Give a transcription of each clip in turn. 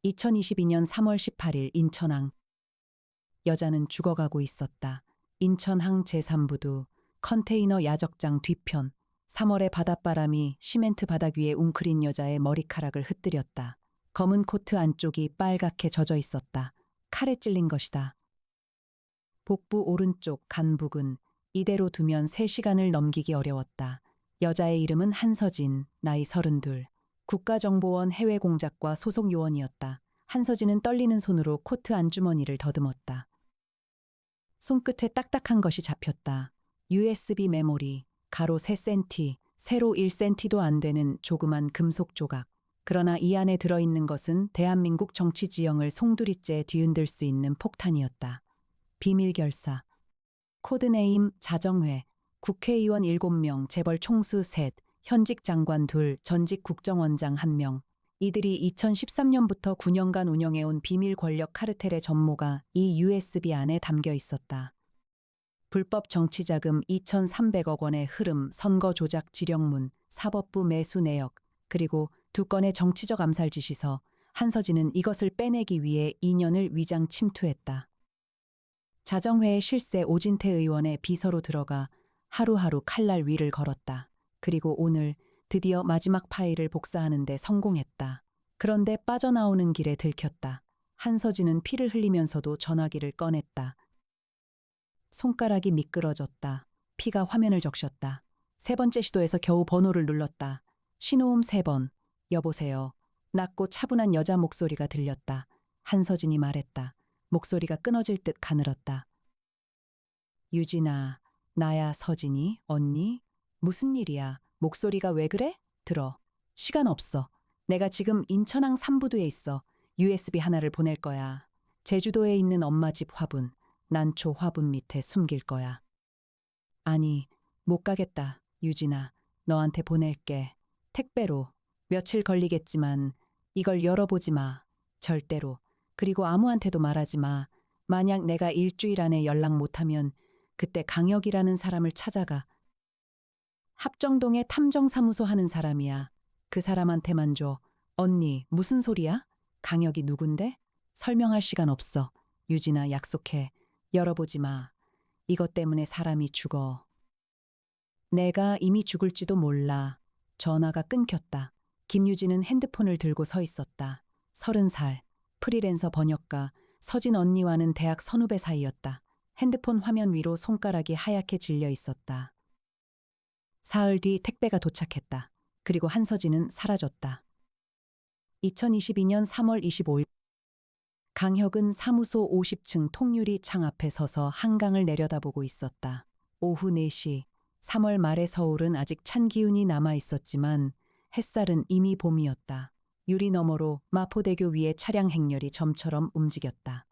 2022년 3월 18일 인천항. 여자는 죽어가고 있었다. 인천항 제3부두 컨테이너 야적장 뒤편. 3월의 바닷바람이 시멘트 바닥 위에 웅크린 여자의 머리카락을 흩뜨렸다. 검은 코트 안쪽이 빨갛게 젖어 있었다. 칼에 찔린 것이다. 복부 오른쪽 간 부근. 이대로 두면 3시간을 넘기기 어려웠다. 여자의 이름은 한서진, 나이 32. 국가정보원 해외공작과 소속 요원이었다. 한서진은 떨리는 손으로 코트 안주머니를 더듬었다. 손끝에 딱딱한 것이 잡혔다. USB 메모리, 가로 3cm, 세로 1cm도 안 되는 조그만 금속 조각. 그러나 이 안에 들어있는 것은 대한민국 정치 지형을 송두리째 뒤흔들 수 있는 폭탄이었다. 비밀 결사. 코드네임 자정회. 국회의원 7명, 재벌 총수 3, 현직 장관 2, 전직 국정원장 1명. 이들이 2013년부터 9년간 운영해온 비밀 권력 카르텔의 전모가 이 USB 안에 담겨 있었다. 불법 정치자금 2,300억 원의 흐름, 선거 조작 지령문, 사법부 매수 내역, 그리고 2건의 정치적 암살 지시서. 한서진은 이것을 빼내기 위해 2년을 위장 침투했다. 자정회의 실세 오진태 의원의 비서로 들어가 하루하루 칼날 위를 걸었다. 그리고 오늘 드디어 마지막 파일을 복사하는 데 성공했다. 그런데 빠져나오는 길에 들켰다. 한서진은 피를 흘리면서도 전화기를 꺼냈다. 손가락이 미끄러졌다. 피가 화면을 적셨다. 3번째 시도에서 겨우 번호를 눌렀다. 신호음 3번. 여보세요. 낮고 차분한 여자 목소리가 들렸다. 한서진이 말했다. 목소리가 끊어질 듯 가늘었다. 유진아, 나야 서진이, 언니? 무슨 일이야? 목소리가 왜 그래? 들어. 시간 없어. 내가 지금 인천항 3부두에 있어. USB 하나를 보낼 거야. 제주도에 있는 엄마 집 화분, 난초 화분 밑에 숨길 거야. 아니, 못 가겠다, 유진아. 너한테 보낼게. 택배로. 며칠 걸리겠지만 이걸 열어보지 마. 절대로. 그리고 아무한테도 말하지 마. 만약 내가 일주일 안에 연락 못하면 그때 강혁이라는 사람을 찾아가. 합정동에 탐정사무소 하는 사람이야. 그 사람한테만 줘. 언니, 무슨 소리야? 강혁이 누군데? 설명할 시간 없어. 유진아, 약속해. 열어보지 마. 이것 때문에 사람이 죽어. 내가 이미 죽을지도 몰라. 전화가 끊겼다. 김유진은 핸드폰을 들고 서 있었다. 30살, 프리랜서 번역가, 서진 언니와는 대학 선후배 사이였다. 핸드폰 화면 위로 손가락이 하얗게 질려 있었다. 사흘 뒤 택배가 도착했다. 그리고 한서진은 사라졌다. 2022년 3월 25일. 강혁은 사무소 50층 통유리 창 앞에 서서 한강을 내려다보고 있었다. 오후 4시. 3월 말의 서울은 아직 찬 기운이 남아 있었지만 햇살은 이미 봄이었다. 유리 너머로 마포대교 위의 차량 행렬이 점처럼 움직였다.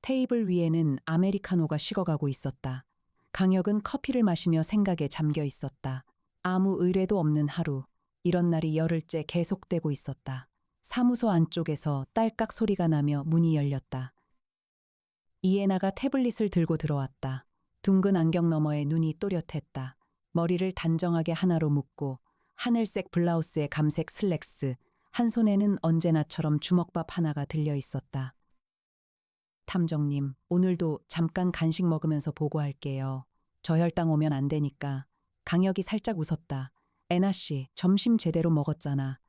테이블 위에는 아메리카노가 식어가고 있었다. 강혁은 커피를 마시며 생각에 잠겨 있었다. 아무 의뢰도 없는 하루. 이런 날이 열흘째 계속되고 있었다. 사무소 안쪽에서 딸깍 소리가 나며 문이 열렸다. 이에나가 태블릿을 들고 들어왔다. 둥근 안경 너머에 눈이 또렷했다. 머리를 단정하게 하나로 묶고 하늘색 블라우스에 감색 슬랙스, 한 손에는 언제나처럼 주먹밥 하나가 들려 있었다. 탐정님, 오늘도 잠깐 간식 먹으면서 보고할게요. 저혈당 오면 안 되니까. 강혁이 살짝 웃었다. 애나 씨, 점심 제대로 먹었잖아.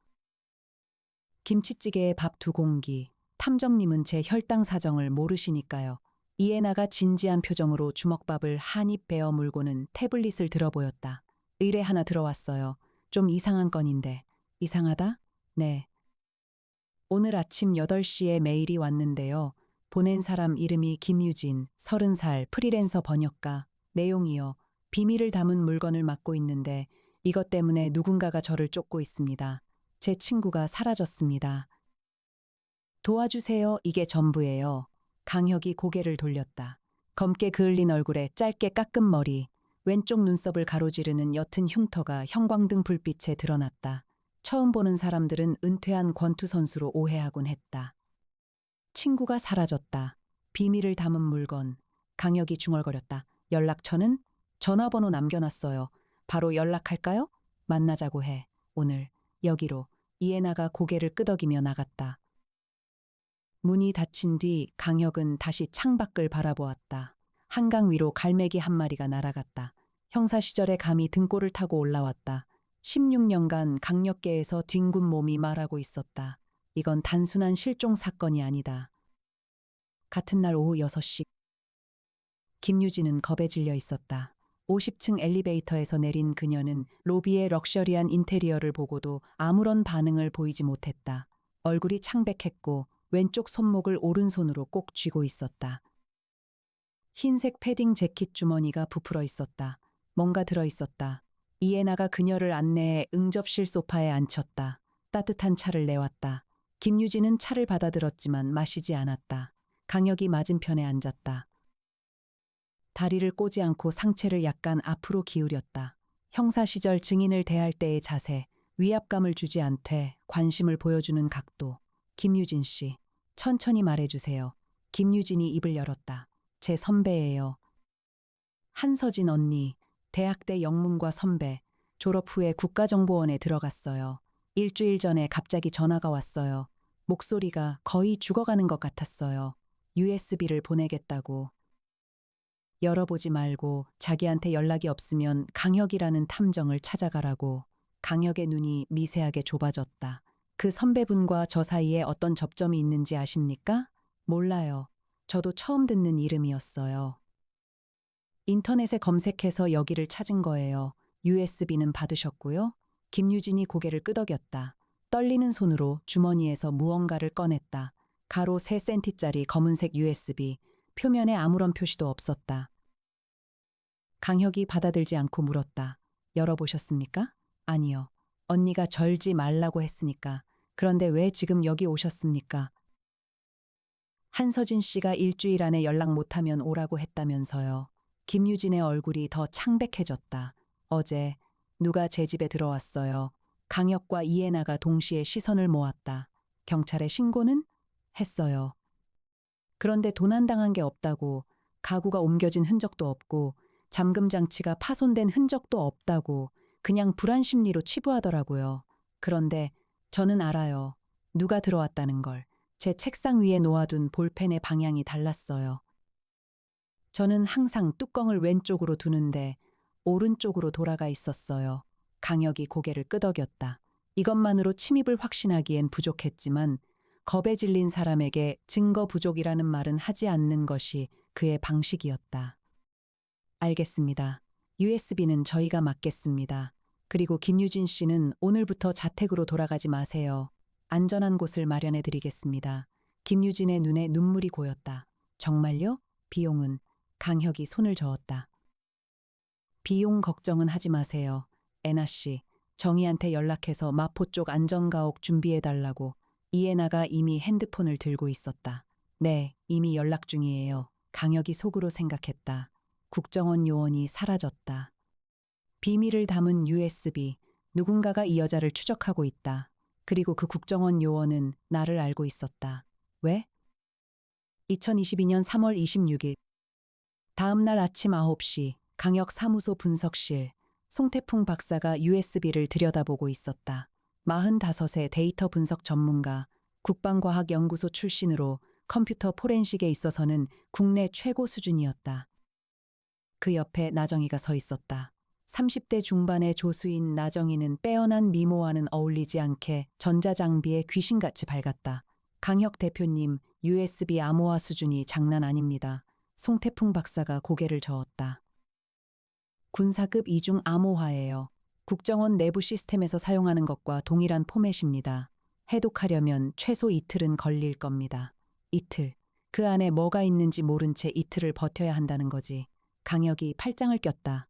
김치찌개에 밥 2공기. 탐정님은 제 혈당 사정을 모르시니까요. 이에나가 진지한 표정으로 주먹밥을 한 입 베어 물고는 태블릿을 들어보였다. 의뢰 하나 들어왔어요. 좀 이상한 건인데. 이상하다? 네. 오늘 아침 8시에 메일이 왔는데요. 보낸 사람 이름이 김유진, 30살, 프리랜서 번역가. 내용이요. 비밀을 담은 물건을 맡고 있는데 이것 때문에 누군가가 저를 쫓고 있습니다. 제 친구가 사라졌습니다. 도와주세요. 이게 전부예요. 강혁이 고개를 돌렸다. 검게 그을린 얼굴에 짧게 깎은 머리, 왼쪽 눈썹을 가로지르는 옅은 흉터가 형광등 불빛에 드러났다. 처음 보는 사람들은 은퇴한 권투 선수로 오해하곤 했다. 친구가 사라졌다. 비밀을 담은 물건. 강혁이 중얼거렸다. 연락처는? 전화번호 남겨놨어요. 바로 연락할까요? 만나자고 해. 오늘. 여기로. 이에나가 고개를 끄덕이며 나갔다. 문이 닫힌 뒤 강혁은 다시 창밖을 바라보았다. 한강 위로 갈매기 한 마리가 날아갔다. 형사 시절에 감히 등골을 타고 올라왔다. 16년간 강력계에서 뒹군 몸이 말하고 있었다. 이건 단순한 실종 사건이 아니다. 같은 날 오후 6시 김유진은 겁에 질려 있었다. 50층 엘리베이터에서 내린 그녀는 로비의 럭셔리한 인테리어를 보고도 아무런 반응을 보이지 못했다. 얼굴이 창백했고 왼쪽 손목을 오른손으로 꼭 쥐고 있었다. 흰색 패딩 재킷 주머니가 부풀어 있었다. 뭔가 들어 있었다. 이에나가 그녀를 안내해 응접실 소파에 앉혔다. 따뜻한 차를 내왔다. 김유진은 차를 받아들었지만 마시지 않았다. 강혁이 맞은편에 앉았다. 다리를 꼬지 않고 상체를 약간 앞으로 기울였다. 형사 시절 증인을 대할 때의 자세, 위압감을 주지 않되 관심을 보여주는 각도. 김유진 씨, 천천히 말해주세요. 김유진이 입을 열었다. 제 선배예요. 한서진 언니, 대학 때 영문과 선배, 졸업 후에 국가정보원에 들어갔어요. 일주일 전에 갑자기 전화가 왔어요. 목소리가 거의 죽어가는 것 같았어요. USB를 보내겠다고. 열어보지 말고 자기한테 연락이 없으면 강혁이라는 탐정을 찾아가라고. 강혁의 눈이 미세하게 좁아졌다. 그 선배분과 저 사이에 어떤 접점이 있는지 아십니까? 몰라요. 저도 처음 듣는 이름이었어요. 인터넷에 검색해서 여기를 찾은 거예요. USB는 받으셨고요. 김유진이 고개를 끄덕였다. 떨리는 손으로 주머니에서 무언가를 꺼냈다. 가로 3cm짜리 검은색 USB. 표면에 아무런 표시도 없었다. 강혁이 받아들지 않고 물었다. 열어보셨습니까? 아니요. 언니가 절지 말라고 했으니까. 그런데 왜 지금 여기 오셨습니까? 한서진 씨가 일주일 안에 연락 못하면 오라고 했다면서요. 김유진의 얼굴이 더 창백해졌다. 어제 누가 제 집에 들어왔어요. 강혁과 이해나가 동시에 시선을 모았다. 경찰에 신고는? 했어요. 그런데 도난당한 게 없다고, 가구가 옮겨진 흔적도 없고, 잠금 장치가 파손된 흔적도 없다고, 그냥 불안 심리로 치부하더라고요. 그런데 저는 알아요. 누가 들어왔다는 걸. 제 책상 위에 놓아둔 볼펜의 방향이 달랐어요. 저는 항상 뚜껑을 왼쪽으로 두는데 오른쪽으로 돌아가 있었어요. 강혁이 고개를 끄덕였다. 이것만으로 침입을 확신하기엔 부족했지만 겁에 질린 사람에게 증거 부족이라는 말은 하지 않는 것이 그의 방식이었다. 알겠습니다. USB는 저희가 맡겠습니다. 그리고 김유진 씨는 오늘부터 자택으로 돌아가지 마세요. 안전한 곳을 마련해 드리겠습니다. 김유진의 눈에 눈물이 고였다. 정말요? 비용은? 강혁이 손을 저었다. 비용 걱정은 하지 마세요. 애나 씨, 정희한테 연락해서 마포 쪽 안전가옥 준비해달라고. 이해나가 이미 핸드폰을 들고 있었다. 네, 이미 연락 중이에요. 강혁이 속으로 생각했다. 국정원 요원이 사라졌다. 비밀을 담은 USB, 누군가가 이 여자를 추적하고 있다. 그리고 그 국정원 요원은 나를 알고 있었다. 왜? 2022년 3월 26일. 다음 날 아침 9시 강혁 사무소 분석실. 송태풍 박사가 USB를 들여다보고 있었다. 45세 데이터 분석 전문가, 국방과학연구소 출신으로 컴퓨터 포렌식에 있어서는 국내 최고 수준이었다. 그 옆에 나정희가 서 있었다. 30대 중반의 조수인 나정희는 빼어난 미모와는 어울리지 않게 전자장비에 귀신같이 밝았다. 강혁 대표님, USB 암호화 수준이 장난 아닙니다. 송태풍 박사가 고개를 저었다. 군사급 이중 암호화예요. 국정원 내부 시스템에서 사용하는 것과 동일한 포맷입니다. 해독하려면 최소 이틀은 걸릴 겁니다. 이틀. 그 안에 뭐가 있는지 모른 채 이틀을 버텨야 한다는 거지. 강혁이 팔짱을 꼈다.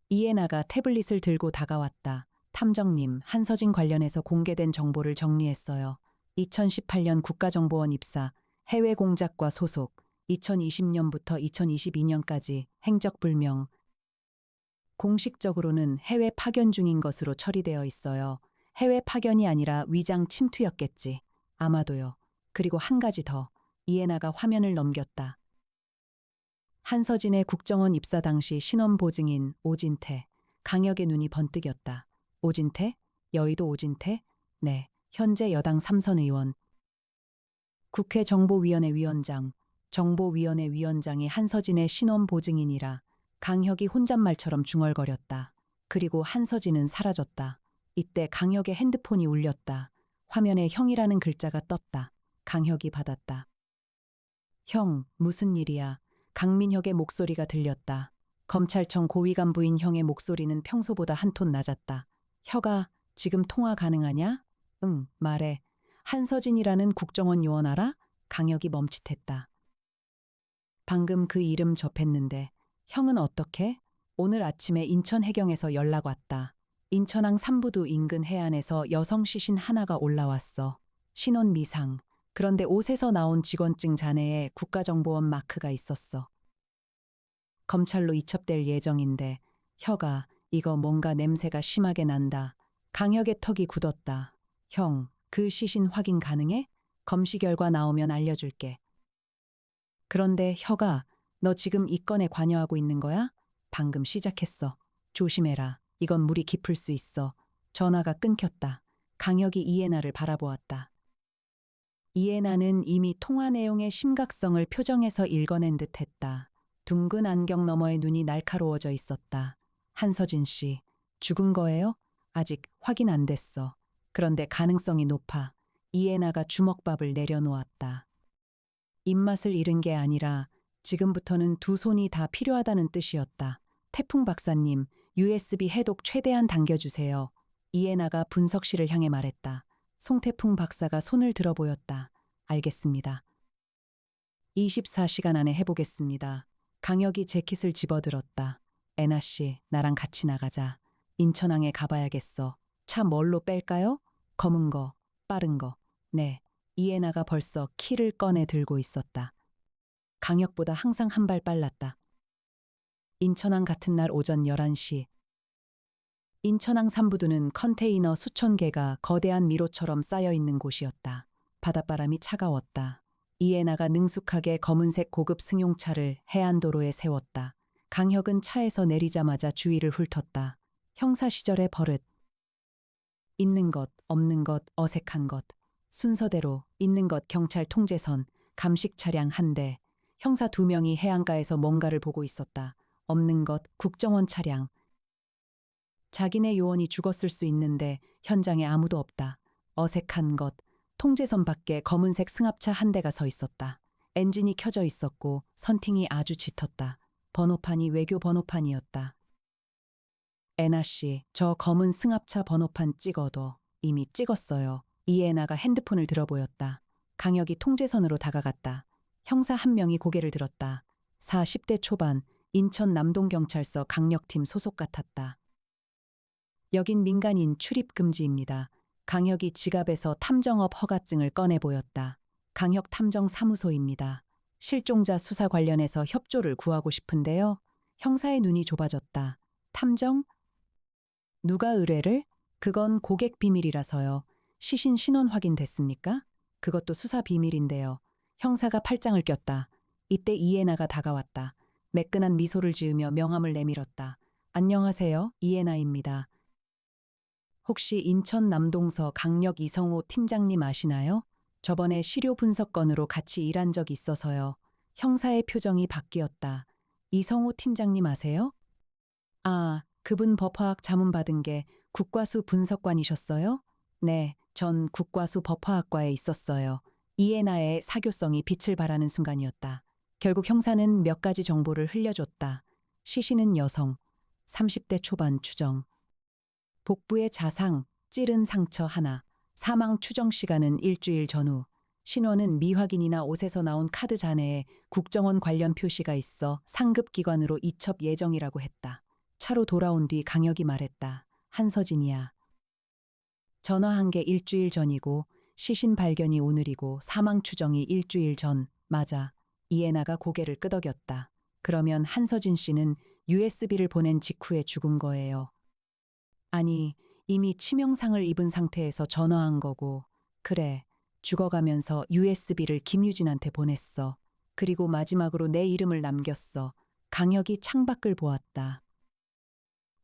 이해나가 태블릿을 들고 다가왔다. 탐정님, 한서진 관련해서 공개된 정보를 정리했어요. 2018년 국가정보원 입사, 해외 공작과 소속, 2020년부터 2022년까지 행적불명. 공식적으로는 해외 파견 중인 것으로 처리되어 있어요. 해외 파견이 아니라 위장 침투였겠지. 아마도요. 그리고 한 가지 더. 이해나가 화면을 넘겼다. 한서진의 국정원 입사 당시 신원보증인 오진태. 강혁의 눈이 번뜩였다. 오진태? 여의도 오진태? 네. 현재 여당 삼선 의원. 국회 정보위원회 위원장, 정보위원회 위원장이 한서진의 신원 보증인이라 강혁이 혼잣말처럼 중얼거렸다. 그리고 한서진은 사라졌다. 이때 강혁의 핸드폰이 울렸다. 화면에 형이라는 글자가 떴다. 강혁이 받았다. 형, 무슨 일이야? 강민혁의 목소리가 들렸다. 검찰청 고위 간부인 형의 목소리는 평소보다 한 톤 낮았다. 혁아, 지금 통화 가능하냐? 응, 말해. 한서진이라는 국정원 요원 알아? 강혁이 멈칫했다. 방금 그 이름 접했는데 형은 어떻게? 오늘 아침에 인천 해경에서 연락 왔다. 인천항 삼부두 인근 해안에서 여성 시신 하나가 올라왔어. 신원 미상. 그런데 옷에서 나온 직원증 잔해에 국가정보원 마크가 있었어. 검찰로 이첩될 예정인데 혁아, 이거 뭔가 냄새가 심하게 난다. 강혁의 턱이 굳었다. 형, 그 시신 확인 가능해? 검시 결과 나오면 알려줄게. 그런데 혁아, 너 지금 이 건에 관여하고 있는 거야? 방금 시작했어. 조심해라. 이건 물이 깊을 수 있어. 전화가 끊겼다. 강혁이 이해나를 바라보았다. 이해나는 이미 통화 내용의 심각성을 표정에서 읽어낸 듯했다. 둥근 안경 너머의 눈이 날카로워져 있었다. 한서진 씨, 죽은 거예요? 아직 확인 안 됐어. 그런데 가능성이 높아. 이해나가 주먹밥을 내려놓았다. 입맛을 잃은 게 아니라 지금부터는 두 손이 다 필요하다는 뜻이었다. 태풍 박사님, USB 해독 최대한 당겨주세요. 이해나가 분석실을 향해 말했다. 송태풍 박사가 손을 들어 보였다. 알겠습니다. 24시간 안에 해보겠습니다. 강혁이 재킷을 집어들었다. 애나 씨, 나랑 같이 나가자. 인천항에 가봐야겠어. 차 뭘로 뺄까요? 검은 거, 빠른 거. 네. 이해나가 벌써 키를 꺼내 들고 있었다. 강혁보다 항상 한 발 빨랐다. 인천항 같은 날 오전 11시. 인천항 삼부두는 컨테이너 수천 개가 거대한 미로처럼 쌓여 있는 곳이었다. 바닷바람이 차가웠다. 이해나가 능숙하게 검은색 고급 승용차를 해안도로에 세웠다. 강혁은 차에서 내리자마자 주위를 훑었다. 형사 시절의 버릇. 있는 것, 없는 것, 어색한 것. 순서대로 있는 것 경찰 통제선, 감식 차량 한 대. 형사 2명이 해안가에서 뭔가를 보고 있었다. 없는 것, 국정원 차량. 자기네 요원이 죽었을 수 있는데 현장에 아무도 없다. 어색한 것, 통제선 밖에 검은색 승합차 한 대가 서 있었다. 엔진이 켜져 있었고 선팅이 아주 짙었다. 번호판이 외교 번호판이었다. 애나 씨, 저 검은 승합차 번호판 찍어도 이미 찍었어요. 이애나가 핸드폰을 들어 보였다. 강혁이 통제선으로 다가갔다. 형사 한 명이 고개를 들었다. 40대 초반, 인천 남동경찰서 강력팀 소속 같았다. 여긴 민간인 출입 금지입니다. 강혁이 지갑에서 탐정업 허가증을 꺼내 보였다. 강혁 탐정사무소입니다. 실종자 수사 관련해서 협조를 구하고 싶은데요. 형사의 눈이 좁아졌다. 탐정? 누가 의뢰를? 그건 고객 비밀이라서요. 시신 신원 확인됐습니까? 그것도 수사 비밀인데요. 형사가 팔짱을 꼈다. 이때 이해나가 다가왔다. 매끈한 미소를 지으며 명함을 내밀었다. 안녕하세요. 이해나입니다. 혹시 인천 남동서 강력 이성호 팀장님 아시나요? 저번에 시료 분석 건으로 같이 일한 적 있어서요. 형사의 표정이 바뀌었다. 이성호 팀장님 아세요? 아, 그분 법화학 자문 받은 게 국과수 분석관이셨어요? 네, 전 국과수 법화학과에 있었어요. 이해나의 사교성이 빛을 발하는 순간이었다. 결국 형사는 몇 가지 정보를 흘려줬다. 시신은 여성, 30대 초반 추정. 복부에 자상, 찌른 상처 하나, 사망 추정 시간은 일주일 전후. 신원은 미확인이나 옷에서 나온 카드 잔해에 국정원 관련 표시가 있어 상급기관으로 이첩 예정이라고 했다. 차로 돌아온 뒤 강혁이 말했다. 한서진이야. 전화한 게 일주일 전이고 시신 발견이 오늘이고 사망 추정이 일주일 전. 맞아. 이해나가 고개를 끄덕였다. 그러면 한서진 씨는 USB를 보낸 직후에 죽은 거예요. 아니, 이미 치명상을 입은 상태에서 전화한 거고. 그래, 죽어가면서 USB를 김유진한테 보냈어. 그리고 마지막으로 내 이름을 남겼어. 강혁이 창밖을 보았다.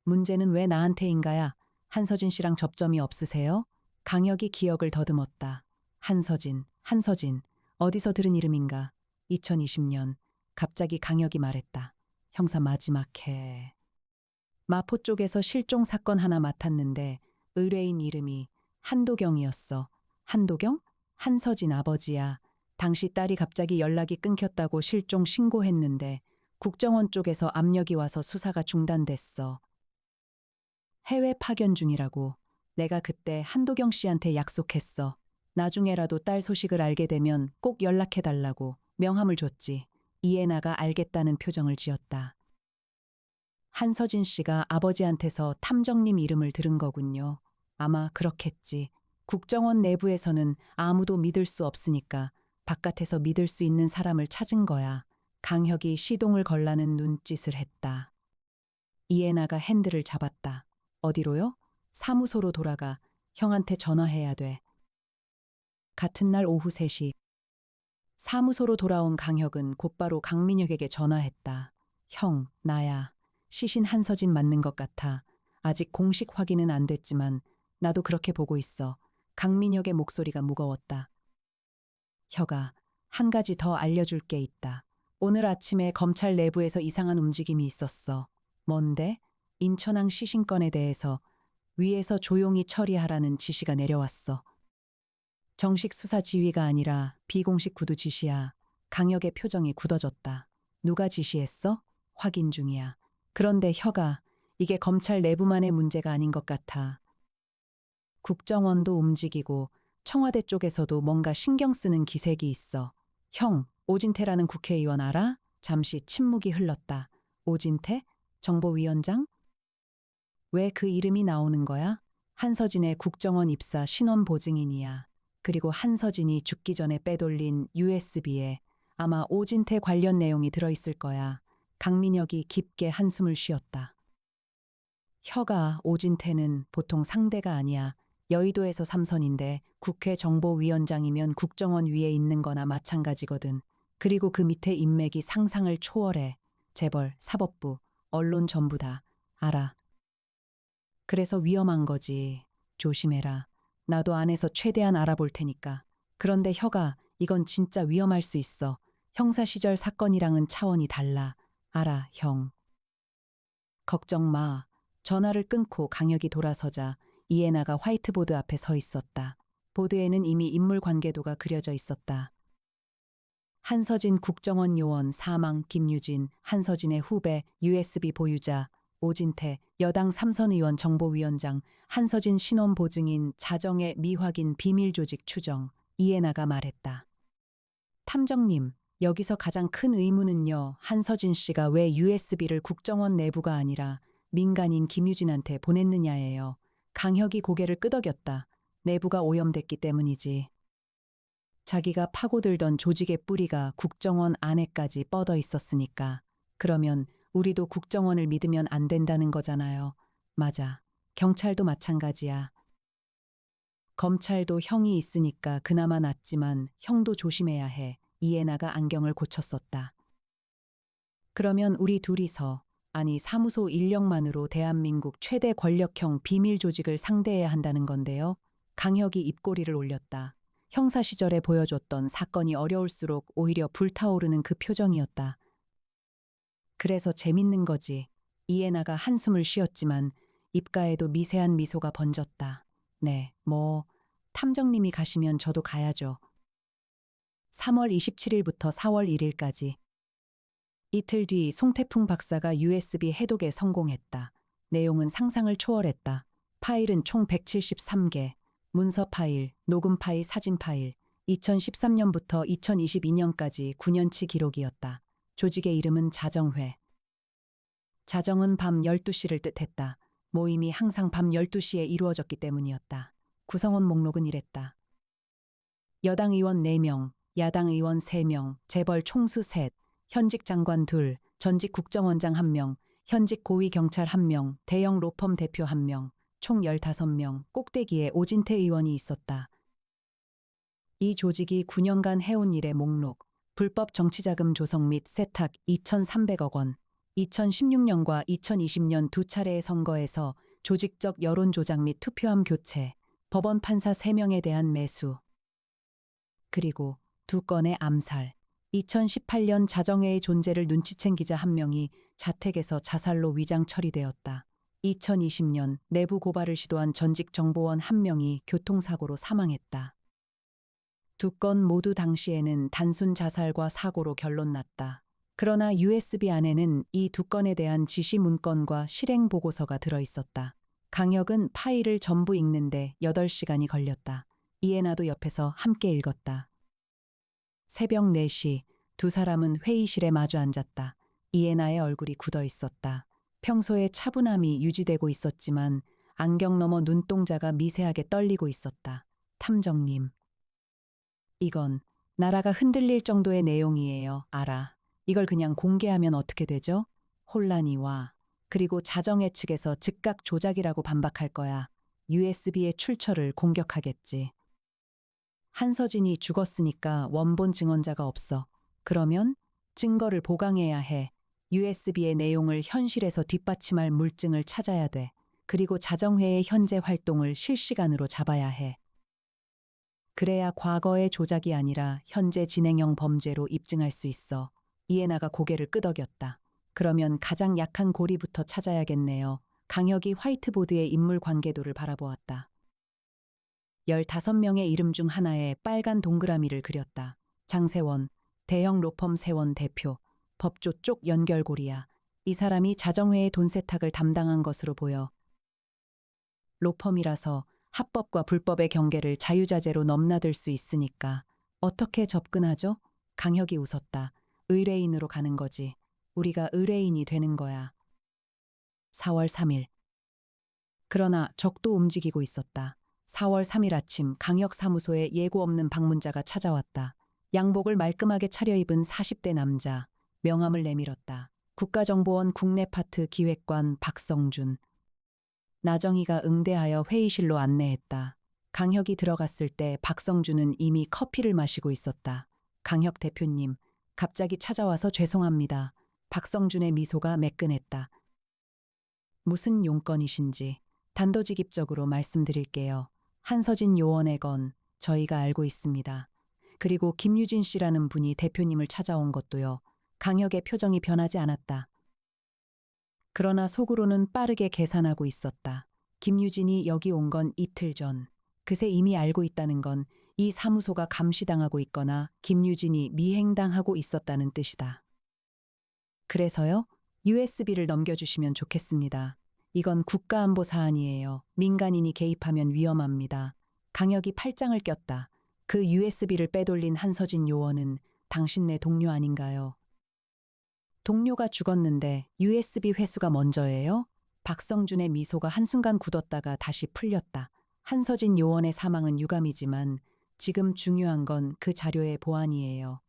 문제는 왜 나한테인가야? 한서진 씨랑 접점이 없으세요? 강혁이 기억을 더듬었다. 한서진. 어디서 들은 이름인가? 2020년 갑자기 강혁이 말했다. 형사 마지막 해. 마포 쪽에서 실종 사건 하나 맡았는데 의뢰인 이름이 한도경이었어. 한도경? 한서진 아버지야. 당시 딸이 갑자기 연락이 끊겼다고 실종 신고했는데 국정원 쪽에서 압력이 와서 수사가 중단됐어. 해외 파견 중이라고. 내가 그때 한도경 씨한테 약속했어. 나중에라도 딸 소식을 알게 되면 꼭 연락해달라고 명함을 줬지. 이해나가 알겠다는 표정을 지었다. 한서진 씨가 아버지한테서 탐정님 이름을 들은 거군요. 아마 그렇겠지. 국정원 내부에서는 아무도 믿을 수 없으니까 바깥에서 믿을 수 있는 사람을 찾은 거야. 강혁이 시동을 걸라는 눈짓을 했다. 이해나가 핸들을 잡았다. 어디로요? 사무소로 돌아가. 형한테 전화해야 돼. 같은 날 오후 3시. 사무소로 돌아온 강혁은 곧바로 강민혁에게 전화했다. 형, 나야. 시신 한서진 맞는 것 같아. 아직 공식 확인은 안 됐지만 나도 그렇게 보고 있어. 강민혁의 목소리가 무거웠다. 혁아, 한 가지 더 알려줄 게 있다. 오늘 아침에 검찰 내부에서 이상한 움직임이 있었어. 뭔데? 인천항 시신 건에 대해서 위에서 조용히 처리하라는 지시가 내려왔어. 정식 수사 지휘가 아니라 비공식 구두 지시야. 강혁의 표정이 굳어졌다. 누가 지시했어? 확인 중이야. 그런데 혁아, 이게 검찰 내부만의 문제가 아닌 것 같아. 국정원도 움직이고 청와대 쪽에서도 뭔가 신경 쓰는 기색이 있어. 형, 오진태라는 국회의원 알아? 잠시 침묵이 흘렀다. 오진태? 정보위원장? 왜 그 이름이 나오는 거야? 한서진의 국정원 입사 신원 보증인이야. 그리고 한서진이 죽기 전에 빼돌린 USB에 아마 오진태 관련 내용이 들어있을 거야. 강민혁이 깊게 한숨을 쉬었다. 혁아, 오진태는 보통 상대가 아니야. 여의도에서 삼선인데 국회 정보위원장이면 국정원 위에 있는 거나 마찬가지거든. 그리고 그 밑에 인맥이 상상을 초월해. 재벌, 사법부, 언론 전부 다. 알아. 그래서 위험한 거지. 조심해라. 나도 안에서 최대한 알아볼 테니까. 그런데 혁아, 이건 진짜 위험할 수 있어. 형사 시절 사건이랑은 차원이 달라. 알아, 형. 걱정 마. 전화를 끊고 강혁이 돌아서자 이해나가 화이트보드 앞에 서 있었다. 보드에는 이미 인물 관계도가 그려져 있었다. 한서진 국정원 요원 사망 김유진, 한서진의 후배 USB 보유자 오진태, 여당 삼선 의원 정보위원장, 한서진 신원 보증인 자정의 미확인 비밀 조직 추정, 이해나가 말했다. 탐정님, 여기서 가장 큰 의문은요. 한서진 씨가 왜 USB를 국정원 내부가 아니라 민간인 김유진한테 보냈느냐예요. 강혁이 고개를 끄덕였다. 내부가 오염됐기 때문이지. 자기가 파고들던 조직의 뿌리가 국정원 안에까지 뻗어 있었으니까. 그러면 우리도 국정원을 믿으면 안 된다는 거잖아요. 맞아. 경찰도 마찬가지야. 검찰도 형이 있으니까 그나마 낫지만 형도 조심해야 해. 이해나가 안경을 고쳤었다. 그러면 우리 둘이서, 아니 사무소 인력만으로 대한민국 최대 권력형 비밀 조직을 상대해야 한다는 건데요. 강혁이 입꼬리를 올렸다. 형사 시절에 보여줬던 사건이 어려울수록 오히려 불타오르는 그 표정이었다. 그래서 재밌는 거지. 이해나가 한숨을 쉬었지만 입가에도 미세한 미소가 번졌다. 네, 탐정님이 가시면 저도 가야죠. 3월 27일부터 4월 1일까지. 이틀 뒤 송태풍 박사가 USB 해독에 성공했다. 내용은 상상을 초월했다. 파일은 총 173개. 문서 파일, 녹음 파일, 사진 파일. 2013년부터 2022년까지 9년치 기록이었다. 조직의 이름은 자정회. 자정은 밤 12시를 뜻했다. 모임이 항상 밤 12시에 이루어졌기 때문이었다. 구성원 목록은 이랬다. 여당 의원 4명, 야당 의원 3명, 재벌 총수 3, 현직 장관 2, 전직 국정원장 1명, 현직 고위경찰 1명, 대형 로펌 대표 1명, 총 15명, 꼭대기에 오진태 의원이 있었다. 이 조직이 9년간 해온 일의 목록, 불법 정치자금 조성 및 세탁 2,300억 원, 2016년과 2020년 두 차례의 선거에서 조직적 여론 조작 및 투표함 교체, 법원 판사 3명에 대한 매수. 그리고 두 건의 암살. 2018년 자정회의 존재를 눈치챈 기자 한 명이 자택에서 자살로 위장 처리되었다. 2020년 내부 고발을 시도한 전직 정보원 한 명이 교통사고로 사망했다. 두 건 모두 당시에는 단순 자살과 사고로 결론났다. 그러나 USB 안에는 이 두 건에 대한 지시 문건과 실행 보고서가 들어 있었다. 강혁은 파일을 전부 읽는데 8시간이 걸렸다. 이해나도 옆에서 함께 읽었다. 새벽 4시 두 사람은 회의실에 마주 앉았다. 이해나의 얼굴이 굳어 있었다. 평소에 차분함이 유지되고 있었지만 안경 너머 눈동자가 미세하게 떨리고 있었다. 탐정님. 이건 나라가 흔들릴 정도의 내용이에요. 알아. 이걸 그냥 공개하면 어떻게 되죠? 혼란이 와. 그리고 자정회 측에서 즉각 조작이라고 반박할 거야. USB의 출처를 공격하겠지. 한서진이 죽었으니까 원본 증언자가 없어. 그러면 증거를 보강해야 해. USB의 내용을 현실에서 뒷받침할 물증을 찾아야 돼. 그리고 자정회의 현재 활동을 실시간으로 잡아야 해. 그래야 과거의 조작이 아니라 현재 진행형 범죄로 입증할 수 있어. 이해나가 고개를 끄덕였다. 그러면 가장 약한 고리부터 찾아야겠네요. 강혁이 화이트보드의 인물 관계도를 바라보았다. 15명의 이름 중 하나에 빨간 동그라미를 그렸다. 장세원, 대형 로펌 세원 대표, 법조 쪽 연결고리야. 이 사람이 자정회의 돈 세탁을 담당한 것으로 보여. 로펌이라서 합법과 불법의 경계를 자유자재로 넘나들 수 있으니까. 어떻게 접근하죠? 강혁이 웃었다. 의뢰인으로 가는 거지. 우리가 의뢰인이 되는 거야. 4월 3일. 그러나 적도 움직이고 있었다. 4월 3일 아침 강혁 사무소에 예고 없는 방문자가 찾아왔다. 양복을 말끔하게 차려입은 40대 남자. 명함을 내밀었다. 국가정보원 국내파트 기획관 박성준. 나정희가 응대하여 회의실로 안내했다. 강혁이 들어갔을 때 박성준은 이미 커피를 마시고 있었다. 강혁 대표님, 갑자기 찾아와서 죄송합니다. 박성준의 미소가 매끈했다. 무슨 용건이신지 단도직입적으로 말씀드릴게요. 한서진 요원의 건 저희가 알고 있습니다. 그리고 김유진 씨라는 분이 대표님을 찾아온 것도요. 강혁의 표정이 변하지 않았다. 그러나 속으로는 빠르게 계산하고 있었다. 김유진이 여기 온 건 이틀 전. 그새 이미 알고 있다는 건 이 사무소가 감시당하고 있거나 김유진이 미행당하고 있었다는 뜻이다. 그래서요? USB를 넘겨주시면 좋겠습니다. 이건 국가안보 사안이에요. 민간인이 개입하면 위험합니다. 강혁이 팔짱을 꼈다. 그 USB를 빼돌린 한서진 요원은 당신네 동료 아닌가요? 동료가 죽었는데 USB 회수가 먼저예요? 박성준의 미소가 한순간 굳었다가 다시 풀렸다. 한서진 요원의 사망은 유감이지만 지금 중요한 건 그 자료의 보안이에요.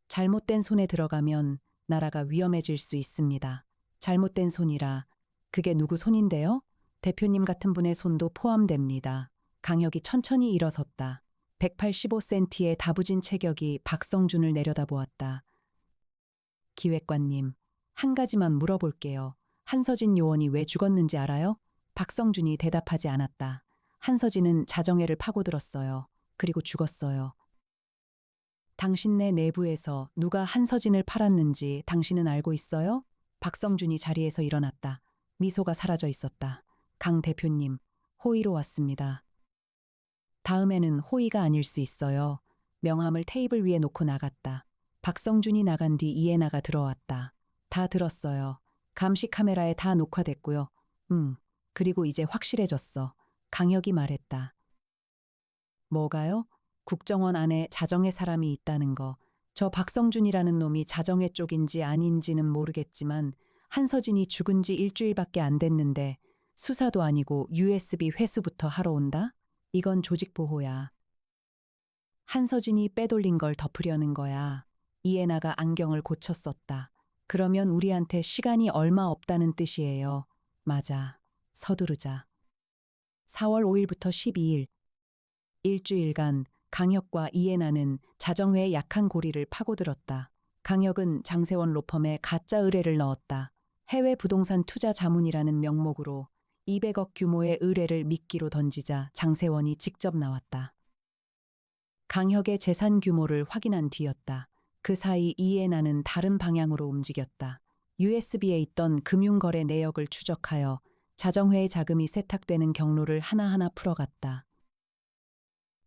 잘못된 손에 들어가면 나라가 위험해질 수 있습니다. 잘못된 손이라 그게 누구 손인데요? 대표님 같은 분의 손도 포함됩니다. 강혁이 천천히 일어섰다. 185cm의 다부진 체격이 박성준을 내려다보았다. 기획관님, 한 가지만 물어볼게요. 한서진 요원이 왜 죽었는지 알아요? 박성준이 대답하지 않았다. 한서진은 자정회를 파고들었어요. 그리고 죽었어요. 당신네 내부에서 누가 한서진을 팔았는지 당신은 알고 있어요? 박성준이 자리에서 일어났다. 미소가 사라져 있었다. 강 대표님, 호의로 왔습니다. 다음에는 호의가 아닐 수 있어요. 명함을 테이블 위에 놓고 나갔다. 박성준이 나간 뒤 이해나가 들어왔다. 다 들었어요. 감시 카메라에 다 녹화됐고요. 그리고 이제 확실해졌어. 강혁이 말했다. 뭐가요? 국정원 안에 자정회 사람이 있다는 거. 저 박성준이라는 놈이 자정회 쪽인지 아닌지는 모르겠지만 한서진이 죽은 지 일주일밖에 안 됐는데 수사도 아니고 USB 회수부터 하러 온다? 이건 조직보호야. 한서진이 빼돌린 걸 덮으려는 거야. 이해나가 안경을 고쳤었다. 그러면 우리한테 시간이 얼마 없다는 뜻이에요. 맞아. 서두르자. 4월 5일부터 12일. 일주일간 강혁과 이해나는 자정회의 약한 고리를 파고들었다. 강혁은 장세원 로펌에 가짜 의뢰를 넣었다. 해외 부동산 투자 자문이라는 명목으로 200억 규모의 의뢰를 미끼로 던지자 장세원이 직접 나왔다. 강혁의 재산 규모를 확인한 뒤였다. 그 사이 이해나는 다른 방향으로 움직였다. USB에 있던 금융거래 내역을 추적하여 자정회의 자금이 세탁되는 경로를 하나하나 풀어갔다.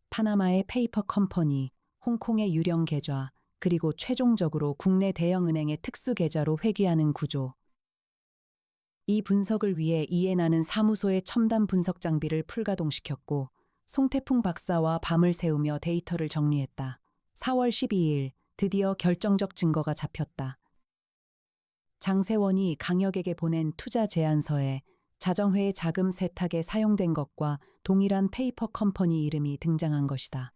파나마의 페이퍼 컴퍼니, 홍콩의 유령 계좌, 그리고 최종적으로 국내 대형은행의 특수 계좌로 회귀하는 구조. 이 분석을 위해 이해나는 사무소의 첨단 분석 장비를 풀가동시켰고 송태풍 박사와 밤을 새우며 데이터를 정리했다. 4월 12일 드디어 결정적 증거가 잡혔다. 장세원이 강혁에게 보낸 투자 제안서에 자정회의 자금 세탁에 사용된 것과 동일한 페이퍼 컴퍼니 이름이 등장한 것이다.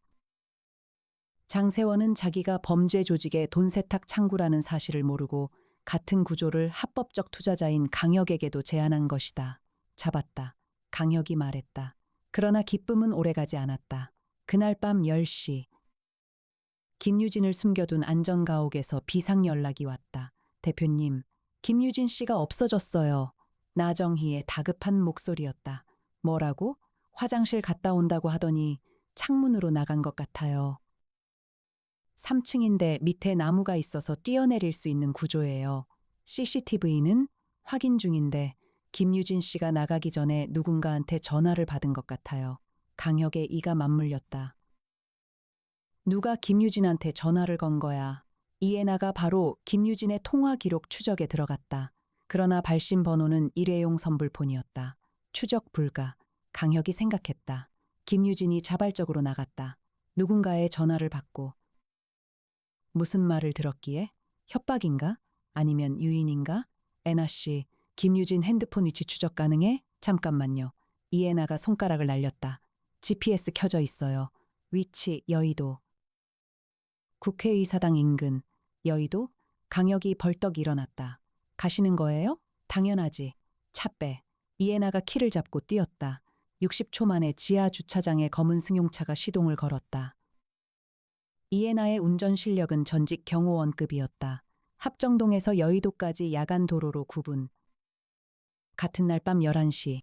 장세원은 자기가 범죄 조직의 돈 세탁 창구라는 사실을 모르고 같은 구조를 합법적 투자자인 강혁에게도 제안한 것이다. 잡았다. 강혁이 말했다. 그러나 기쁨은 오래가지 않았다. 그날 밤 10시. 김유진을 숨겨둔 안전가옥에서 비상 연락이 왔다. 대표님, 김유진 씨가 없어졌어요. 나정희의 다급한 목소리였다. 뭐라고? 화장실 갔다 온다고 하더니 창문으로 나간 것 같아요. 3층인데 밑에 나무가 있어서 뛰어내릴 수 있는 구조예요. CCTV는 확인 중인데 김유진 씨가 나가기 전에 누군가한테 전화를 받은 것 같아요. 강혁의 이가 맞물렸다. 누가 김유진한테 전화를 건 거야. 이해나가 바로 김유진의 통화 기록 추적에 들어갔다. 그러나 발신 번호는 일회용 선불폰이었다. 추적 불가. 강혁이 생각했다. 김유진이 자발적으로 나갔다. 누군가의 전화를 받고. 무슨 말을 들었기에? 협박인가? 아니면 유인인가? 애나 씨, 김유진 핸드폰 위치 추적 가능해? 잠깐만요. 이해나가 손가락을 날렸다. GPS 켜져 있어요. 위치 여의도. 국회의사당 인근. 여의도? 강혁이 벌떡 일어났다. 가시는 거예요? 당연하지. 차 빼. 이해나가 키를 잡고 뛰었다. 60초 만에 지하 주차장에 검은 승용차가 시동을 걸었다. 이해나의 운전 실력은 전직 경호원급이었다. 합정동에서 여의도까지 야간 도로로 9분. 같은 날 밤 11시.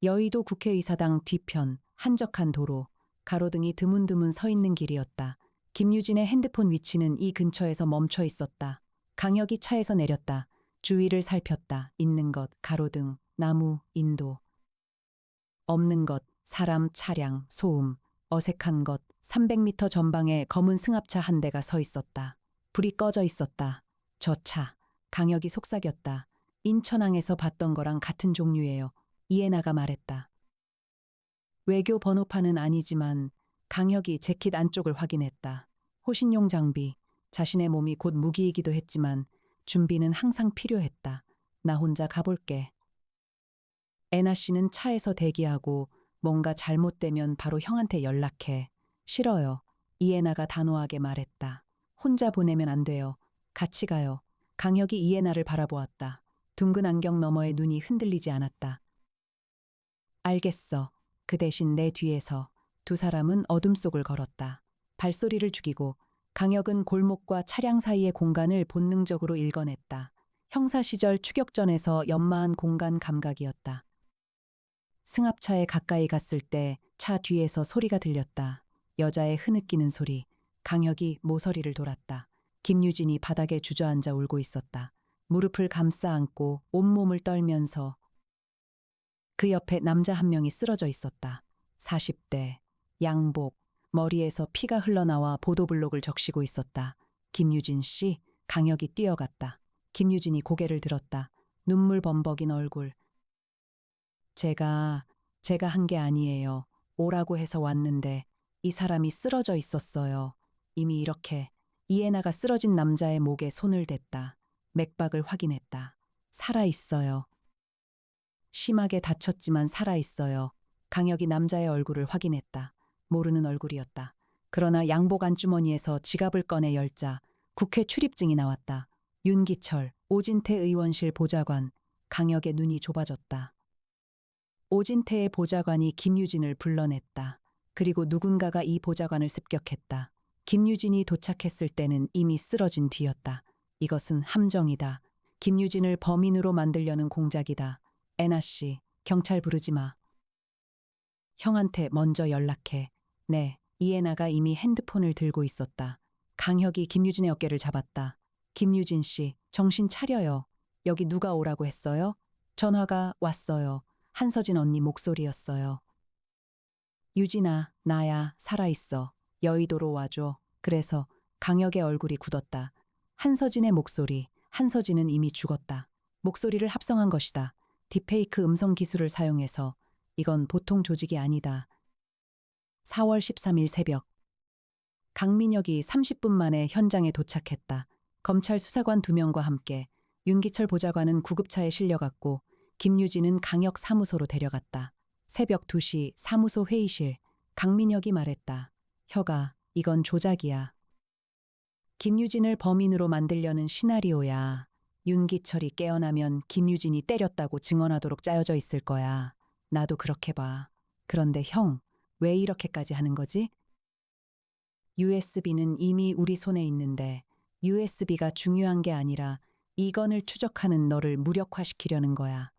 여의도 국회의사당 뒤편, 한적한 도로, 가로등이 드문드문 서 있는 길이었다. 김유진의 핸드폰 위치는 이 근처에서 멈춰 있었다. 강혁이 차에서 내렸다. 주위를 살폈다. 있는 것, 가로등, 나무, 인도. 없는 것, 사람, 차량, 소음. 어색한 것, 300m 전방에 검은 승합차 한 대가 서 있었다. 불이 꺼져 있었다. 저 차. 강혁이 속삭였다. 인천항에서 봤던 거랑 같은 종류예요. 이해나가 말했다. 외교 번호판은 아니지만 강혁이 재킷 안쪽을 확인했다. 호신용 장비, 자신의 몸이 곧 무기이기도 했지만 준비는 항상 필요했다. 나 혼자 가볼게. 애나 씨는 차에서 대기하고 뭔가 잘못되면 바로 형한테 연락해. 싫어요. 이해나가 단호하게 말했다. 혼자 보내면 안 돼요. 같이 가요. 강혁이 이해나를 바라보았다. 둥근 안경 너머의 눈이 흔들리지 않았다. 알겠어. 그 대신 내 뒤에서. 두 사람은 어둠 속을 걸었다. 발소리를 죽이고 강혁은 골목과 차량 사이의 공간을 본능적으로 읽어냈다. 형사 시절 추격전에서 연마한 공간 감각이었다. 승합차에 가까이 갔을 때 차 뒤에서 소리가 들렸다. 여자의 흐느끼는 소리. 강혁이 모서리를 돌았다. 김유진이 바닥에 주저앉아 울고 있었다. 무릎을 감싸 안고 온몸을 떨면서. 그 옆에 남자 한 명이 쓰러져 있었다. 40대, 양복, 머리에서 피가 흘러나와 보도블록을 적시고 있었다. 김유진 씨, 강혁이 뛰어갔다. 김유진이 고개를 들었다. 눈물 범벅인 얼굴. 제가 한 게 아니에요. 오라고 해서 왔는데 이 사람이 쓰러져 있었어요. 이미 이렇게. 이해나가 쓰러진 남자의 목에 손을 댔다. 맥박을 확인했다. 살아있어요. 심하게 다쳤지만 살아있어요. 강혁이 남자의 얼굴을 확인했다. 모르는 얼굴이었다. 그러나 양복 안주머니에서 지갑을 꺼내 열자 국회 출입증이 나왔다. 윤기철, 오진태 의원실 보좌관. 강혁의 눈이 좁아졌다. 오진태의 보좌관이 김유진을 불러냈다. 그리고 누군가가 이 보좌관을 습격했다. 김유진이 도착했을 때는 이미 쓰러진 뒤였다. 이것은 함정이다. 김유진을 범인으로 만들려는 공작이다. 애나 씨, 경찰 부르지 마. 형한테 먼저 연락해. 네, 이해나가 이미 핸드폰을 들고 있었다. 강혁이 김유진의 어깨를 잡았다. 김유진 씨, 정신 차려요. 여기 누가 오라고 했어요? 전화가 왔어요. 한서진 언니 목소리였어요. 유진아, 나야, 살아있어. 여의도로 와줘. 그래서 강혁의 얼굴이 굳었다. 한서진의 목소리, 한서진은 이미 죽었다. 목소리를 합성한 것이다. 딥페이크 음성 기술을 사용해서 이건 보통 조직이 아니다. 4월 13일 새벽. 강민혁이 30분 만에 현장에 도착했다. 검찰 수사관 2명과 함께 윤기철 보좌관은 구급차에 실려갔고 김유진은 강혁 사무소로 데려갔다. 새벽 2시 사무소 회의실. 강민혁이 말했다. 혁아, 이건 조작이야. 김유진을 범인으로 만들려는 시나리오야. 윤기철이 깨어나면 김유진이 때렸다고 증언하도록 짜여져 있을 거야. 나도 그렇게 봐. 그런데 형, 왜 이렇게까지 하는 거지? USB는 이미 우리 손에 있는데 USB가 중요한 게 아니라 이건을 추적하는 너를 무력화시키려는 거야.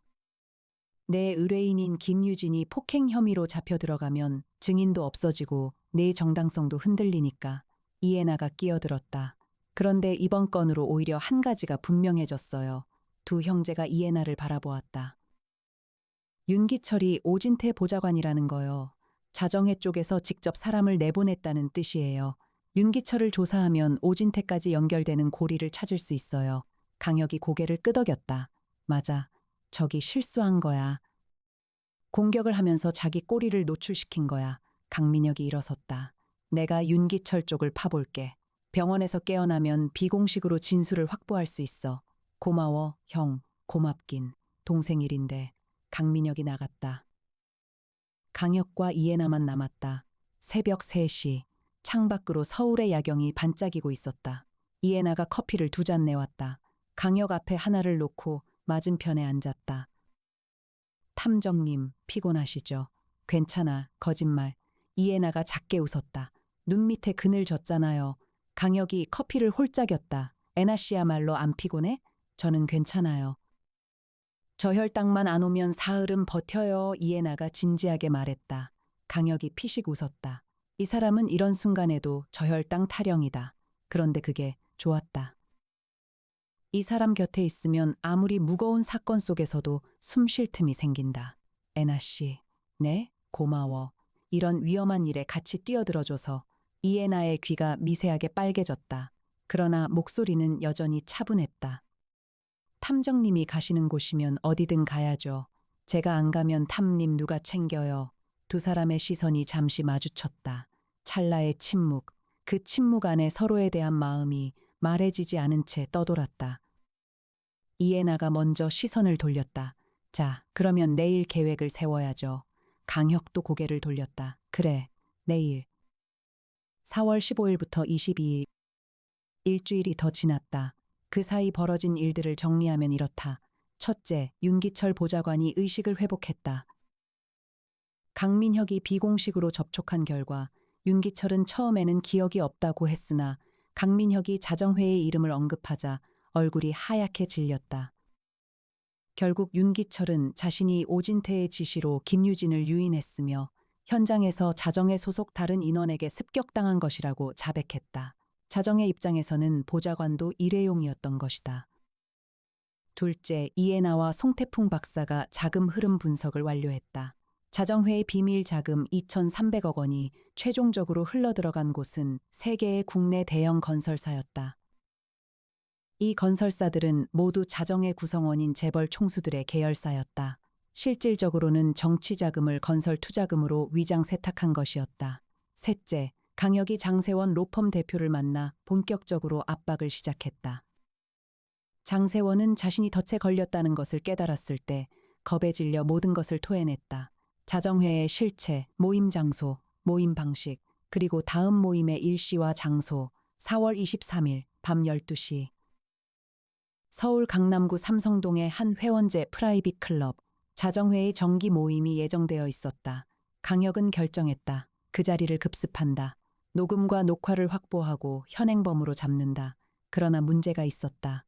내 의뢰인인 김유진이 폭행 혐의로 잡혀 들어가면 증인도 없어지고 내 정당성도 흔들리니까 이해나가 끼어들었다. 그런데 이번 건으로 오히려 한 가지가 분명해졌어요. 두 형제가 이해나를 바라보았다. 윤기철이 오진태 보좌관이라는 거요. 자정회 쪽에서 직접 사람을 내보냈다는 뜻이에요. 윤기철을 조사하면 오진태까지 연결되는 고리를 찾을 수 있어요. 강혁이 고개를 끄덕였다. 맞아. 저기 실수한 거야. 공격을 하면서 자기 꼬리를 노출시킨 거야. 강민혁이 일어섰다. 내가 윤기철 쪽을 파볼게. 병원에서 깨어나면 비공식으로 진술을 확보할 수 있어. 고마워, 형. 고맙긴. 동생 일인데. 강민혁이 나갔다. 강혁과 이해나만 남았다. 새벽 3시. 창밖으로 서울의 야경이 반짝이고 있었다. 이해나가 커피를 2잔 내왔다. 강혁 앞에 하나를 놓고 맞은편에 앉았다. 탐정님, 피곤하시죠? 괜찮아, 거짓말. 이해나가 작게 웃었다. 눈 밑에 그늘 졌잖아요. 강혁이 커피를 홀짝였다. 애나 씨야말로 안 피곤해? 저는 괜찮아요. 저혈당만 안 오면 사흘은 버텨요. 이해나가 진지하게 말했다. 강혁이 피식 웃었다. 이 사람은 이런 순간에도 저혈당 타령이다. 그런데 그게 좋았다. 이 사람 곁에 있으면 아무리 무거운 사건 속에서도 숨 쉴 틈이 생긴다. 애나 씨, 네, 고마워. 이런 위험한 일에 같이 뛰어들어줘서 이해나의 귀가 미세하게 빨개졌다. 그러나 목소리는 여전히 차분했다. 탐정님이 가시는 곳이면 어디든 가야죠. 제가 안 가면 탐님 누가 챙겨요. 두 사람의 시선이 잠시 마주쳤다. 찰나의 침묵, 그 침묵 안에 서로에 대한 마음이 말해지지 않은 채 떠돌았다. 이해나가 먼저 시선을 돌렸다. 자, 그러면 내일 계획을 세워야죠. 강혁도 고개를 돌렸다. 그래, 내일. 4월 15일부터 22일. 일주일이 더 지났다. 그 사이 벌어진 일들을 정리하면 이렇다. 첫째, 윤기철 보좌관이 의식을 회복했다. 강민혁이 비공식으로 접촉한 결과 윤기철은 처음에는 기억이 없다고 했으나 강민혁이 자정회의 이름을 언급하자 얼굴이 하얗게 질렸다. 결국 윤기철은 자신이 오진태의 지시로 김유진을 유인했으며 현장에서 자정회 소속 다른 인원에게 습격당한 것이라고 자백했다. 자정회 입장에서는 보좌관도 일회용이었던 것이다. 둘째, 이해나와 송태풍 박사가 자금 흐름 분석을 완료했다. 자정회의 비밀 자금 2,300억 원이 최종적으로 흘러들어간 곳은 3개의 국내 대형 건설사였다. 이 건설사들은 모두 자정회 구성원인 재벌 총수들의 계열사였다. 실질적으로는 정치 자금을 건설 투자금으로 위장 세탁한 것이었다. 셋째, 강혁이 장세원 로펌 대표를 만나 본격적으로 압박을 시작했다. 장세원은 자신이 덫에 걸렸다는 것을 깨달았을 때 겁에 질려 모든 것을 토해냈다. 자정회의 실체, 모임 장소, 모임 방식, 그리고 다음 모임의 일시와 장소, 4월 23일 밤 12시. 서울 강남구 삼성동의 한 회원제 프라이빗 클럽, 자정회의 정기 모임이 예정되어 있었다. 강혁은 결정했다. 그 자리를 급습한다. 녹음과 녹화를 확보하고 현행범으로 잡는다. 그러나 문제가 있었다.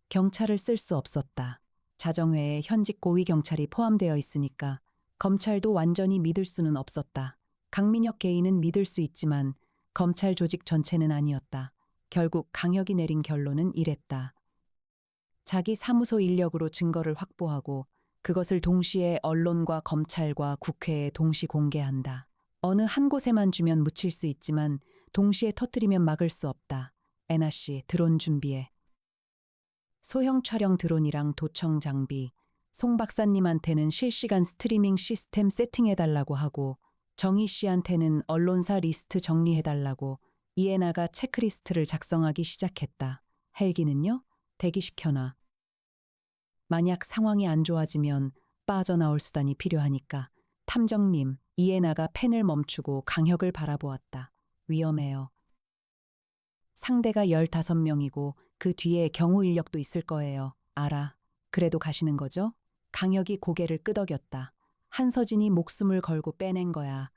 경찰을 쓸 수 없었다. 자정회에 현직 고위 경찰이 포함되어 있으니까 검찰도 완전히 믿을 수는 없었다. 강민혁 개인은 믿을 수 있지만 검찰 조직 전체는 아니었다. 결국 강혁이 내린 결론은 이랬다. 자기 사무소 인력으로 증거를 확보하고 그것을 동시에 언론과 검찰과 국회에 동시 공개한다. 어느 한 곳에만 주면 묻힐 수 있지만 동시에 터뜨리면 막을 수 없다. 애나 씨, 드론 준비해. 소형 촬영 드론이랑 도청 장비, 송 박사님한테는 실시간 스트리밍 시스템 세팅해달라고 하고 정희 씨한테는 언론사 리스트 정리해달라고 이에나가 체크리스트를 작성하기 시작했다. 헬기는요? 대기시켜놔. 만약 상황이 안 좋아지면 빠져나올 수단이 필요하니까. 탐정님, 이에나가 펜을 멈추고 강혁을 바라보았다. 위험해요. 상대가 15명이고 그 뒤에 경호 인력도 있을 거예요. 알아. 그래도 가시는 거죠? 강혁이 고개를 끄덕였다. 한서진이 목숨을 걸고 빼낸 거야.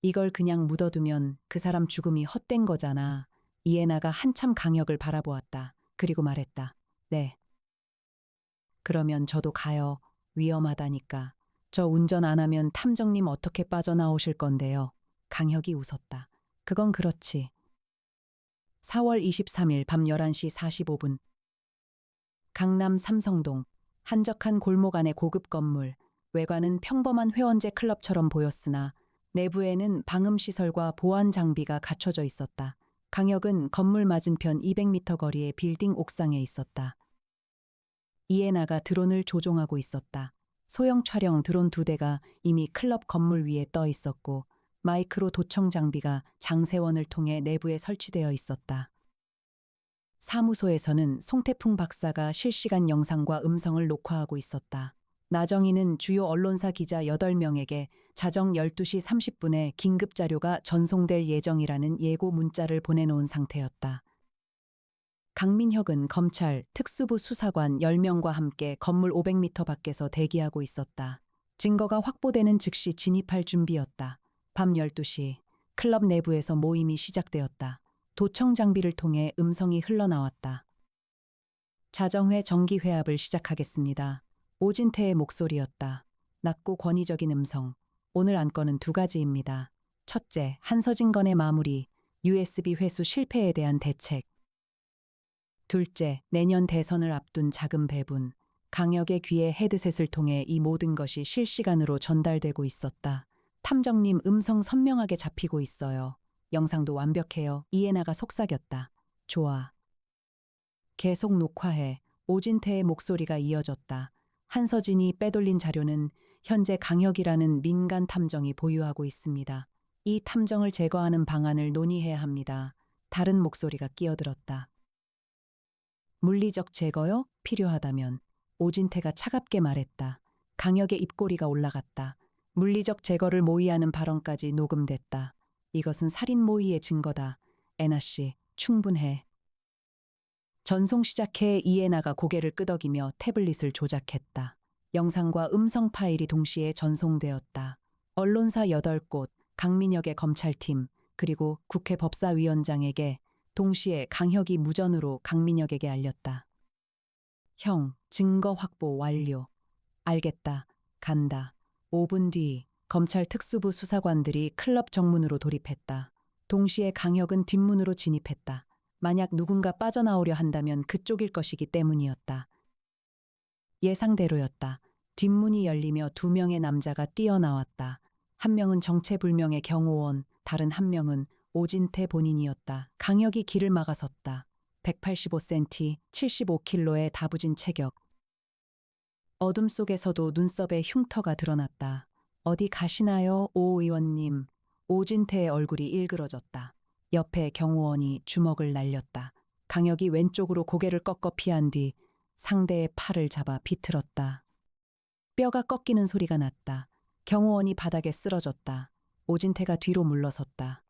이걸 그냥 묻어두면 그 사람 죽음이 헛된 거잖아. 이에나가 한참 강혁을 바라보았다. 그리고 말했다. 네. 그러면 저도 가요. 위험하다니까. 저 운전 안 하면 탐정님 어떻게 빠져나오실 건데요. 강혁이 웃었다. 그건 그렇지. 4월 23일 밤 11시 45분. 강남 삼성동. 한적한 골목 안의 고급 건물. 외관은 평범한 회원제 클럽처럼 보였으나 내부에는 방음시설과 보안 장비가 갖춰져 있었다. 강혁은 건물 맞은편 200m 거리의 빌딩 옥상에 있었다. 이에나가 드론을 조종하고 있었다. 소형 촬영 드론 2대가 이미 클럽 건물 위에 떠 있었고 마이크로 도청 장비가 장세원을 통해 내부에 설치되어 있었다. 사무소에서는 송태풍 박사가 실시간 영상과 음성을 녹화하고 있었다. 나정희는 주요 언론사 기자 8명에게 자정 12시 30분에 긴급 자료가 전송될 예정이라는 예고 문자를 보내놓은 상태였다. 강민혁은 검찰 특수부 수사관 10명과 함께 건물 500m 밖에서 대기하고 있었다. 증거가 확보되는 즉시 진입할 준비였다. 밤 12시 클럽 내부에서 모임이 시작되었다. 도청 장비를 통해 음성이 흘러나왔다. 자정회 정기회합을 시작하겠습니다. 오진태의 목소리였다. 낮고 권위적인 음성. 오늘 안건은 2가지입니다. 첫째, 한서진 건의 마무리, USB 회수 실패에 대한 대책. 둘째, 내년 대선을 앞둔 자금 배분. 강혁의 귀에 헤드셋을 통해 이 모든 것이 실시간으로 전달되고 있었다. 탐정님 음성 선명하게 잡히고 있어요. 영상도 완벽해요. 이에나가 속삭였다. 좋아. 계속 녹화해. 오진태의 목소리가 이어졌다. 한서진이 빼돌린 자료는 현재 강혁이라는 민간 탐정이 보유하고 있습니다. 이 탐정을 제거하는 방안을 논의해야 합니다. 다른 목소리가 끼어들었다. 물리적 제거요? 필요하다면. 오진태가 차갑게 말했다. 강혁의 입꼬리가 올라갔다. 물리적 제거를 모의하는 발언까지 녹음됐다. 이것은 살인 모의의 증거다. 애나 씨, 충분해. 전송 시작해 이에나가 고개를 끄덕이며 태블릿을 조작했다. 영상과 음성 파일이 동시에 전송되었다. 언론사 8곳, 강민혁의 검찰팀, 그리고 국회 법사위원장에게 동시에 강혁이 무전으로 강민혁에게 알렸다. 형, 증거 확보 완료. 알겠다. 간다. 5분 뒤 검찰 특수부 수사관들이 클럽 정문으로 돌입했다. 동시에 강혁은 뒷문으로 진입했다. 만약 누군가 빠져나오려 한다면 그쪽일 것이기 때문이었다. 예상대로였다. 뒷문이 열리며 2명의 남자가 뛰어나왔다. 한 명은 정체불명의 경호원, 다른 한 명은 오진태 본인이었다. 강혁이 길을 막아섰다. 185cm, 75kg의 다부진 체격. 어둠 속에서도 눈썹에 흉터가 드러났다. 어디 가시나요, 오 의원님? 오진태의 얼굴이 일그러졌다. 옆에 경호원이 주먹을 날렸다. 강혁이 왼쪽으로 고개를 꺾어 피한 뒤 상대의 팔을 잡아 비틀었다. 뼈가 꺾이는 소리가 났다. 경호원이 바닥에 쓰러졌다. 오진태가 뒤로 물러섰다.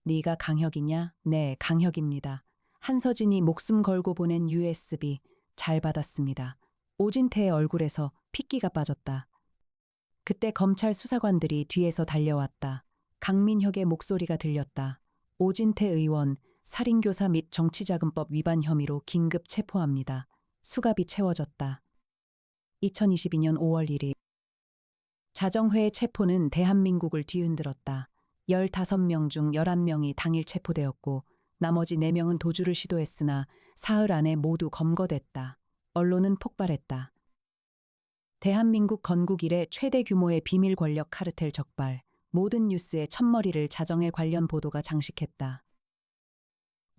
네가 강혁이냐? 네, 강혁입니다. 한서진이 목숨 걸고 보낸 USB 잘 받았습니다. 오진태의 얼굴에서 핏기가 빠졌다. 그때 검찰 수사관들이 뒤에서 달려왔다. 강민혁의 목소리가 들렸다. 오진태 의원, 살인교사 및 정치자금법 위반 혐의로 긴급 체포합니다. 수갑이 채워졌다. 2022년 5월 1일 자정회의 체포는 대한민국을 뒤흔들었다. 15명 중 11명이 당일 체포되었고 나머지 4명은 도주를 시도했으나 사흘 안에 모두 검거됐다. 언론은 폭발했다. 대한민국 건국 이래 최대 규모의 비밀 권력 카르텔 적발, 모든 뉴스에 첫머리를 자정에 관련 보도가 장식했다.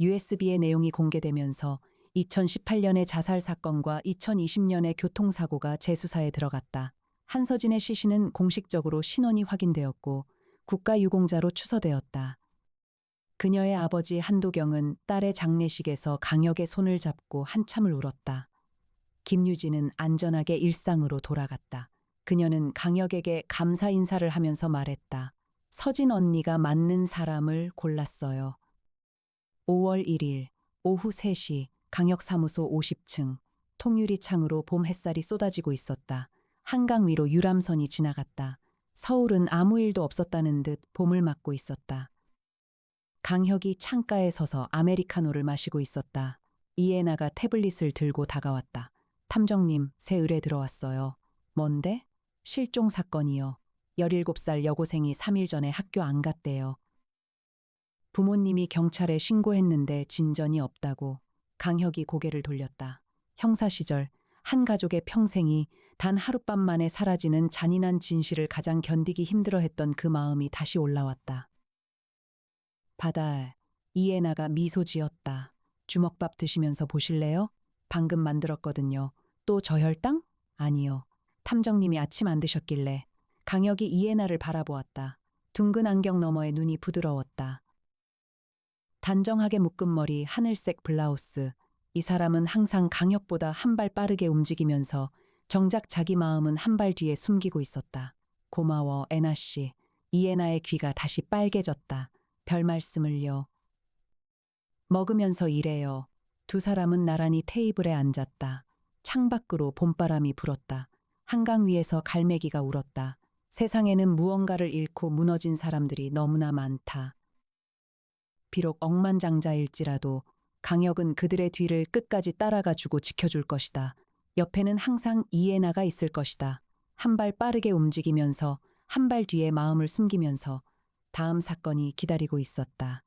USB의 내용이 공개되면서 2018년의 자살 사건과 2020년의 교통사고가 재수사에 들어갔다. 한서진의 시신은 공식적으로 신원이 확인되었고 국가유공자로 추서되었다. 그녀의 아버지 한도경은 딸의 장례식에서 강혁의 손을 잡고 한참을 울었다. 김유진은 안전하게 일상으로 돌아갔다. 그녀는 강혁에게 감사 인사를 하면서 말했다. 서진 언니가 맞는 사람을 골랐어요. 5월 1일 오후 3시 강혁 사무소 50층 통유리 창으로 봄 햇살이 쏟아지고 있었다. 한강 위로 유람선이 지나갔다. 서울은 아무 일도 없었다는 듯 봄을 맞고 있었다. 강혁이 창가에 서서 아메리카노를 마시고 있었다. 이에나가 태블릿을 들고 다가왔다. 탐정님, 새 의뢰 들어왔어요. 뭔데? 실종 사건이요. 17살 여고생이 3일 전에 학교 안 갔대요. 부모님이 경찰에 신고했는데 진전이 없다고. 강혁이 고개를 돌렸다. 형사 시절 한 가족의 평생이 단 하룻밤 만에 사라지는 잔인한 진실을 가장 견디기 힘들어했던 그 마음이 다시 올라왔다. 바다, 이에나가 미소 지었다. 주먹밥 드시면서 보실래요? 방금 만들었거든요. 또 저혈당? 아니요. 탐정님이 아침 안 드셨길래. 강혁이 이에나를 바라보았다. 둥근 안경 너머의 눈이 부드러웠다. 단정하게 묶은 머리, 하늘색 블라우스. 이 사람은 항상 강혁보다 한 발 빠르게 움직이면서 정작 자기 마음은 한 발 뒤에 숨기고 있었다. 고마워, 애나 씨. 이에나의 귀가 다시 빨개졌다. 별 말씀을요. 먹으면서 일해요. 두 사람은 나란히 테이블에 앉았다. 창밖으로 봄바람이 불었다. 한강 위에서 갈매기가 울었다. 세상에는 무언가를 잃고 무너진 사람들이 너무나 많다. 비록 억만장자일지라도 강혁은 그들의 뒤를 끝까지 따라가 주고 지켜줄 것이다. 옆에는 항상 이에나가 있을 것이다. 한 발 빠르게 움직이면서 한 발 뒤에 마음을 숨기면서 다음 사건이 기다리고 있었다.